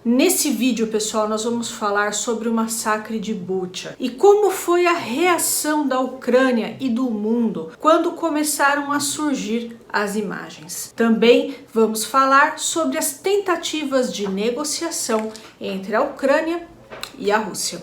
Nesse vídeo, pessoal, nós vamos falar sobre o massacre de Bucha e como foi a reação da Ucrânia e do mundo quando começaram a surgir as imagens. Também vamos falar sobre as tentativas de negociação entre a Ucrânia e a Rússia.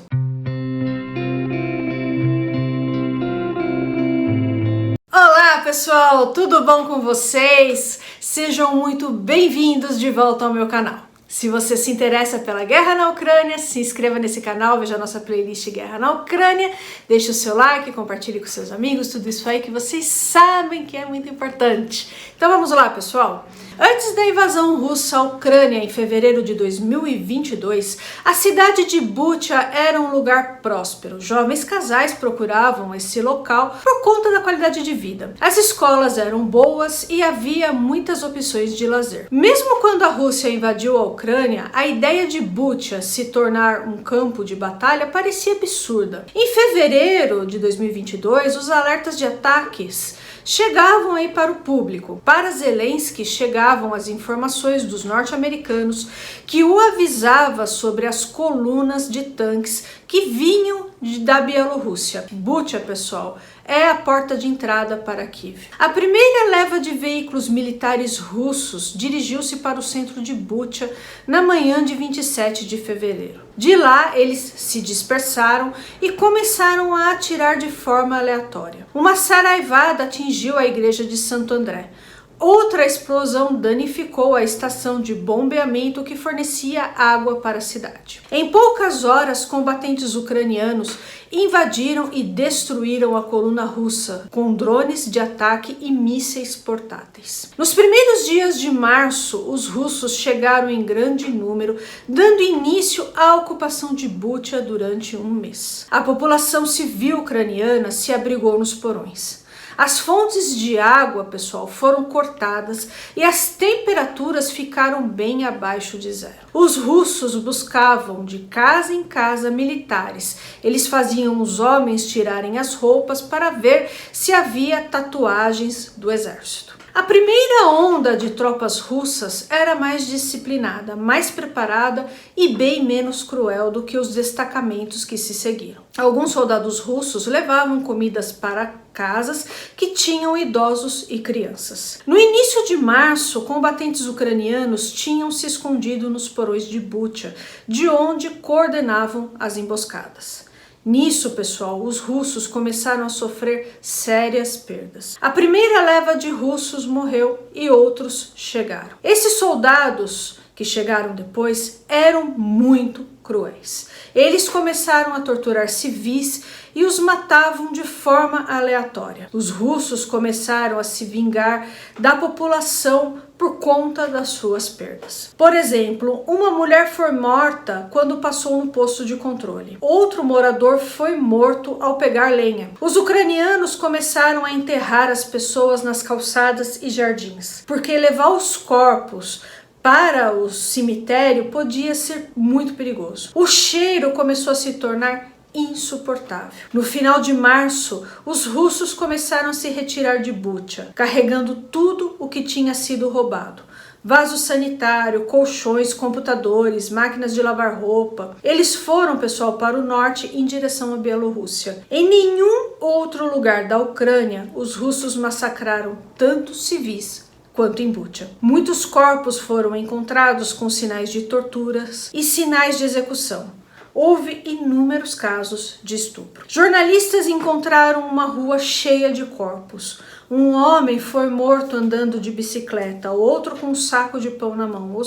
Olá, pessoal, tudo bom com vocês? Sejam muito bem-vindos de volta ao meu canal. Se você se interessa pela guerra na Ucrânia, se inscreva nesse canal, veja a nossa playlist Guerra na Ucrânia, deixe o seu like, compartilhe com seus amigos, tudo isso aí que vocês sabem que é muito importante. Então vamos lá, pessoal. Antes da invasão russa à Ucrânia em fevereiro de 2022, a cidade de Bucha era um lugar próspero. Jovens casais procuravam esse local por conta da qualidade de vida. As escolas eram boas e havia muitas opções de lazer. Mesmo quando a Rússia invadiu a Ucrânia, a ideia de Bucha se tornar um campo de batalha parecia absurda. Em fevereiro de 2022, os alertas de ataques chegavam aí para o público. Para Zelensky chegavam as informações dos norte-americanos que o avisava sobre as colunas de tanques que vinham da Bielorrússia. Bucha, pessoal, é a porta de entrada para Kiev. A primeira leva de veículos militares russos dirigiu-se para o centro de Bucha na manhã de 27 de fevereiro. De lá, eles se dispersaram e começaram a atirar de forma aleatória. Uma saraivada atingiu a igreja de Santo André. Outra explosão danificou a estação de bombeamento que fornecia água para a cidade. Em poucas horas, combatentes ucranianos invadiram e destruíram a coluna russa com drones de ataque e mísseis portáteis. Nos primeiros dias de março, os russos chegaram em grande número, dando início à ocupação de Bucha durante um mês. A população civil ucraniana se abrigou nos porões. As fontes de água, pessoal, foram cortadas e as temperaturas ficaram bem abaixo de zero. Os russos buscavam de casa em casa militares. Eles faziam os homens tirarem as roupas para ver se havia tatuagens do exército. A primeira onda de tropas russas era mais disciplinada, mais preparada e bem menos cruel do que os destacamentos que se seguiram. Alguns soldados russos levavam comidas para casas que tinham idosos e crianças. No início de março, combatentes ucranianos tinham se escondido nos porões de Bucha, de onde coordenavam as emboscadas. Nisso, pessoal, os russos começaram a sofrer sérias perdas. A primeira leva de russos morreu e outros chegaram. Esses soldados que chegaram depois eram muito cruéis. Eles começaram a torturar civis e os matavam de forma aleatória. Os russos começaram a se vingar da população por conta das suas perdas. Por exemplo, uma mulher foi morta quando passou no posto de controle. Outro morador foi morto ao pegar lenha. Os ucranianos começaram a enterrar as pessoas nas calçadas e jardins, porque levar os corpos para o cemitério podia ser muito perigoso. O cheiro começou a se tornar insuportável. No final de março, os russos começaram a se retirar de Bucha, carregando tudo o que tinha sido roubado. Vaso sanitário, colchões, computadores, máquinas de lavar roupa. Eles foram, pessoal, para o norte em direção à Bielorrússia. Em nenhum outro lugar da Ucrânia, os russos massacraram tantos civis quanto em Bucha. Muitos corpos foram encontrados com sinais de torturas e sinais de execução. Houve inúmeros casos de estupro. Jornalistas encontraram uma rua cheia de corpos. Um homem foi morto andando de bicicleta, outro com um saco de pão na mão, ou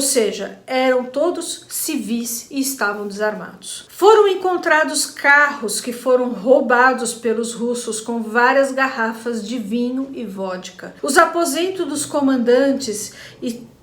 seja, eram todos civis e estavam desarmados. Foram encontrados carros que foram roubados pelos russos com várias garrafas de vinho e vodka. Os aposentos dos comandantes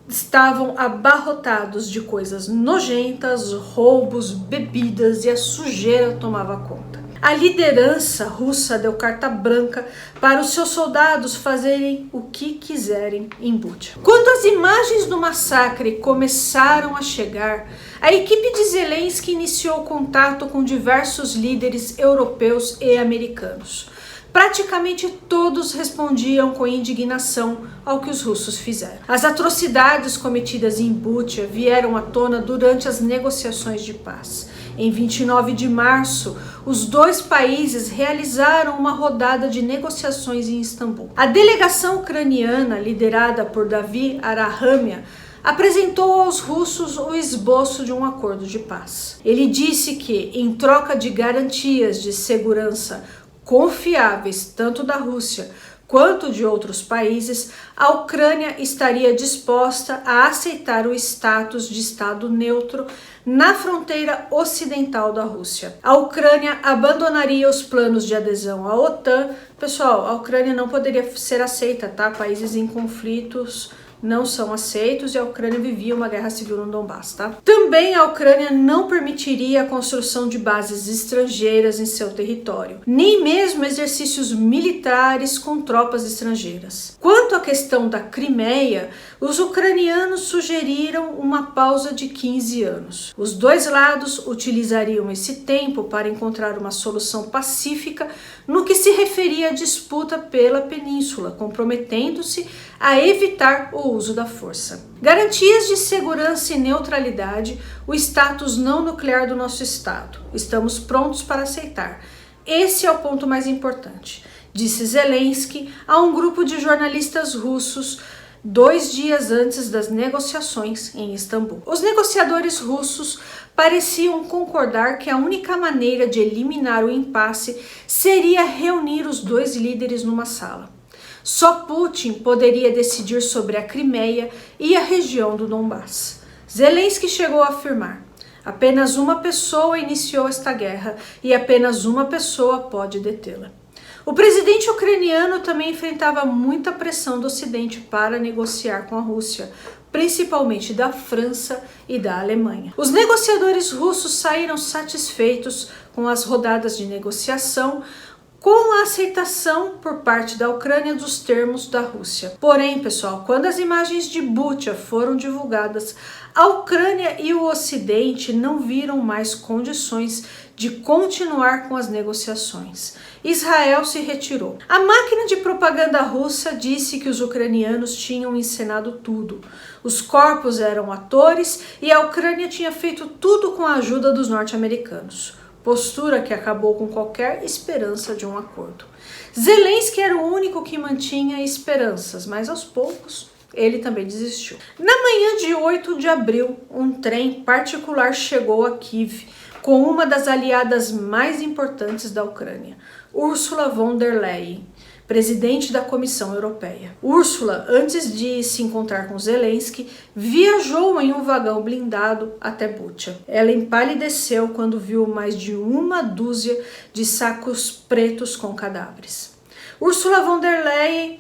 estavam abarrotados de coisas nojentas, roubos, bebidas e a sujeira tomava conta. A liderança russa deu carta branca para os seus soldados fazerem o que quiserem em Bucha. Quando as imagens do massacre começaram a chegar, a equipe de Zelensky iniciou contato com diversos líderes europeus e americanos. praticamente todos respondiam com indignação ao que os russos fizeram. As atrocidades cometidas em Bucha vieram à tona durante as negociações de paz. Em 29 de março, os dois países realizaram uma rodada de negociações em Istambul. A delegação ucraniana, liderada por Davi Arahamian, apresentou aos russos o esboço de um acordo de paz. Ele disse que, em troca de garantias de segurança confiáveis tanto da Rússia quanto de outros países, a Ucrânia estaria disposta a aceitar o status de Estado neutro na fronteira ocidental da Rússia. A Ucrânia abandonaria os planos de adesão à OTAN. Pessoal, a Ucrânia não poderia ser aceita, tá? Países em conflitos não são aceitos e a Ucrânia vivia uma guerra civil no Donbass, tá? Também a Ucrânia não permitiria a construção de bases estrangeiras em seu território, nem mesmo exercícios militares com tropas estrangeiras. Quanto à questão da Crimeia, os ucranianos sugeriram uma pausa de 15 anos. Os dois lados utilizariam esse tempo para encontrar uma solução pacífica no que se referia à disputa pela península, comprometendo-se a evitar o uso da força. Garantias de segurança e neutralidade, o status não nuclear do nosso Estado. Estamos prontos para aceitar. Esse é o ponto mais importante, disse Zelensky a um grupo de jornalistas russos 2 dias antes das negociações em Istambul. Os negociadores russos pareciam concordar que a única maneira de eliminar o impasse seria reunir os dois líderes numa sala. Só Putin poderia decidir sobre a Crimeia e a região do Donbass. Zelensky chegou a afirmar: apenas uma pessoa iniciou esta guerra e apenas uma pessoa pode detê-la. O presidente ucraniano também enfrentava muita pressão do Ocidente para negociar com a Rússia, principalmente da França e da Alemanha. Os negociadores russos saíram satisfeitos com as rodadas de negociação, com a aceitação por parte da Ucrânia dos termos da Rússia. Porém, pessoal, quando as imagens de Bucha foram divulgadas, a Ucrânia e o Ocidente não viram mais condições de continuar com as negociações. Israel se retirou. A máquina de propaganda russa disse que os ucranianos tinham encenado tudo. Os corpos eram atores e a Ucrânia tinha feito tudo com a ajuda dos norte-americanos. Postura que acabou com qualquer esperança de um acordo. Zelensky era o único que mantinha esperanças, mas aos poucos ele também desistiu. Na manhã de 8 de abril, um trem particular chegou a Kiev com uma das aliadas mais importantes da Ucrânia, Ursula von der Leyen, presidente da Comissão Europeia. Ursula, antes de se encontrar com Zelensky, viajou em um vagão blindado até Bucha. Ela empalideceu quando viu mais de uma dúzia de sacos pretos com cadáveres. Ursula von der Leyen,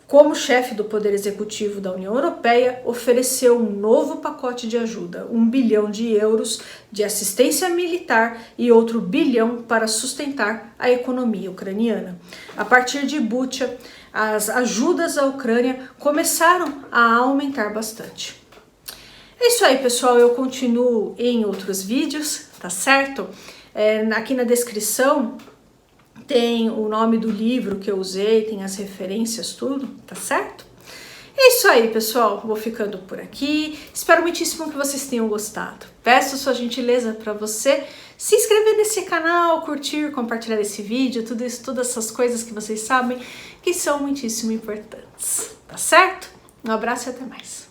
como chefe do Poder Executivo da União Europeia, ofereceu um novo pacote de ajuda, 1 bilhão de euros de assistência militar e outro bilhão para sustentar a economia ucraniana. A partir de Bucha, as ajudas à Ucrânia começaram a aumentar bastante. É isso aí, pessoal. Eu continuo em outros vídeos, tá certo? Aqui na descrição tem o nome do livro que eu usei, tem as referências, tudo, tá certo? É isso aí, pessoal. Vou ficando por aqui. Espero muitíssimo que vocês tenham gostado. Peço sua gentileza para você se inscrever nesse canal, curtir, compartilhar esse vídeo, tudo isso, todas essas coisas que vocês sabem que são muitíssimo importantes, tá certo? Um abraço e até mais.